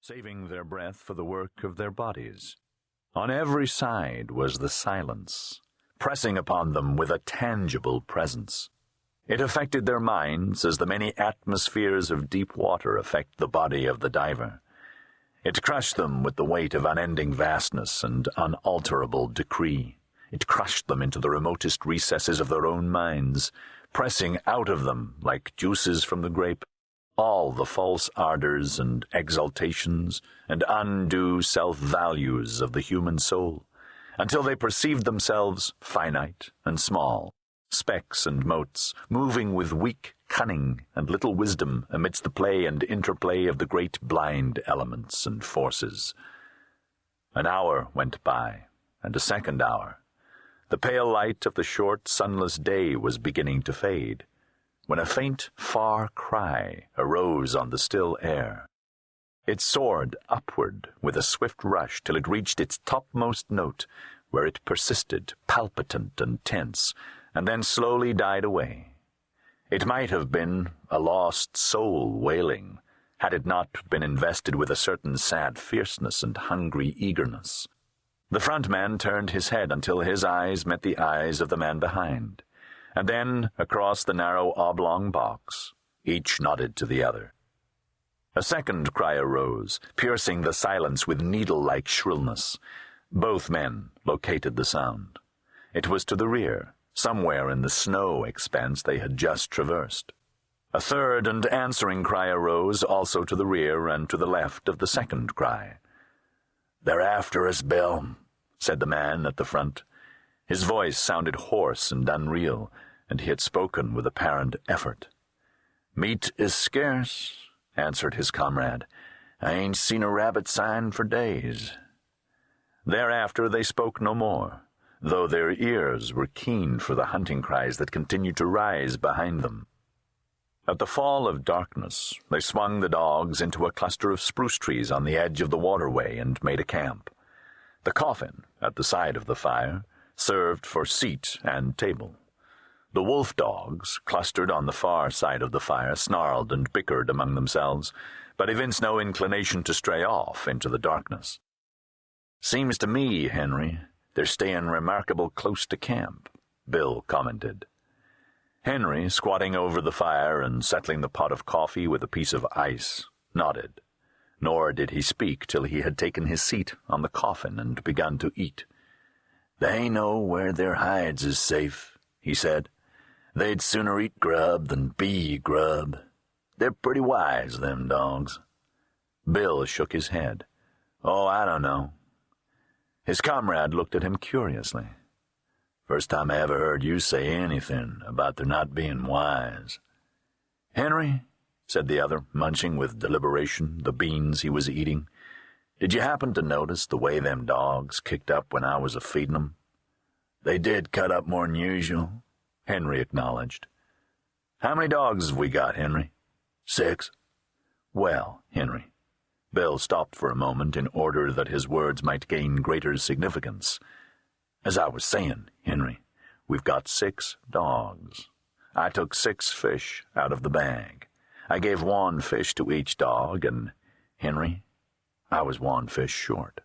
saving their breath for the work of their bodies. On every side was the silence, pressing upon them with a tangible presence. It affected their minds as the many atmospheres of deep water affect the body of the diver. It crushed them with the weight of unending vastness and unalterable decree. It crushed them into the remotest recesses of their own minds, pressing out of them, like juices from the grape, all the false ardors and exaltations and undue self-values of the human soul, until they perceived themselves finite and small, specks and motes, moving with weak cunning and little wisdom amidst the play and interplay of the great blind elements and forces. An hour went by, and a second hour. The pale light of the short, sunless day was beginning to fade, when a faint, far cry arose on the still air. It soared upward with a swift rush till it reached its topmost note, where it persisted, palpitant and tense, and then slowly died away. It might have been a lost soul wailing, had it not been invested with a certain sad fierceness and hungry eagerness. The front man turned his head until his eyes met the eyes of the man behind, and then across the narrow oblong box, each nodded to the other. A second cry arose, piercing the silence with needle-like shrillness. Both men located the sound. It was to the rear, somewhere in the snow expanse they had just traversed. A third and answering cry arose, also to the rear and to the left of the second cry. "They're after us, Bill," said the man at the front. His voice sounded hoarse and unreal, and he had spoken with apparent effort. "Meat is scarce," answered his comrade. "I ain't seen a rabbit sign for days." Thereafter they spoke no more, though their ears were keen for the hunting cries that continued to rise behind them. At the fall of darkness, they swung the dogs into a cluster of spruce trees on the edge of the waterway and made a camp. The coffin, at the side of the fire, served for seat and table. The wolf dogs, clustered on the far side of the fire, snarled and bickered among themselves, but evinced no inclination to stray off into the darkness. "Seems to me, Henry, they're staying remarkable close to camp," Bill commented. Henry, squatting over the fire and settling the pot of coffee with a piece of ice, nodded, nor did he speak till he had taken his seat on the coffin and begun to eat. "They know where their hides is safe," he said. "They'd sooner eat grub than be grub. They're pretty wise, them dogs." Bill shook his head. "Oh, I don't know." His comrade looked at him curiously. "First time I ever heard you say anything about their not being wise." "Henry," said the other, munching with deliberation the beans he was eating, "did you happen to notice the way them dogs kicked up when I was a-feeding 'em?" "They did cut up more'n usual," Henry acknowledged. "How many dogs have we got, Henry?" "6. "Well, Henry." Bill stopped for a moment in order that his words might gain greater significance. "As I was saying, Henry, we've got 6 dogs. I took 6 fish out of the bag. I gave 1 fish to each dog, and, Henry, I was 1 fish short."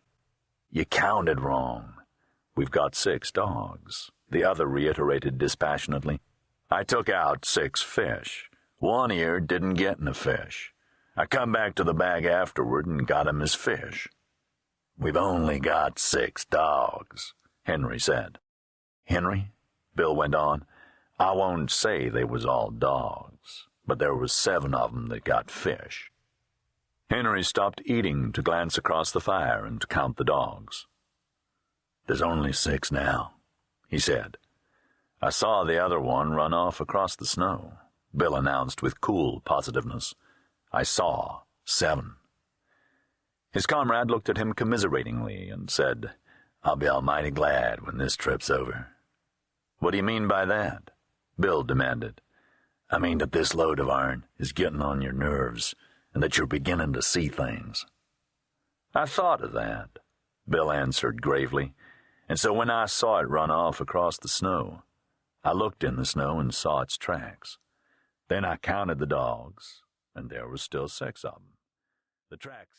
"You counted wrong." "We've got 6 dogs," the other reiterated dispassionately. "I took out 6 fish. 1 ear didn't get in the fish. I come back to the bag afterward and got 'em as fish." "We've only got 6 dogs," Henry said. "Henry," Bill went on, "I won't say they was all dogs, but there was 7 of 'em that got fish." Henry stopped eating to glance across the fire and count the dogs. "There's only 6 now," he said. "I saw the other one run off across the snow," Bill announced with cool positiveness. "I saw 7. His comrade looked at him commiseratingly and said, "I'll be almighty glad when this trip's over." "What do you mean by that?" Bill demanded. "I mean that this load of iron is getting on your nerves, and that you're beginning to see things." "I thought of that," Bill answered gravely, "and so when I saw it run off across the snow, I looked in the snow and saw its tracks. Then I counted the dogs, and there were still 6 of them. The tracks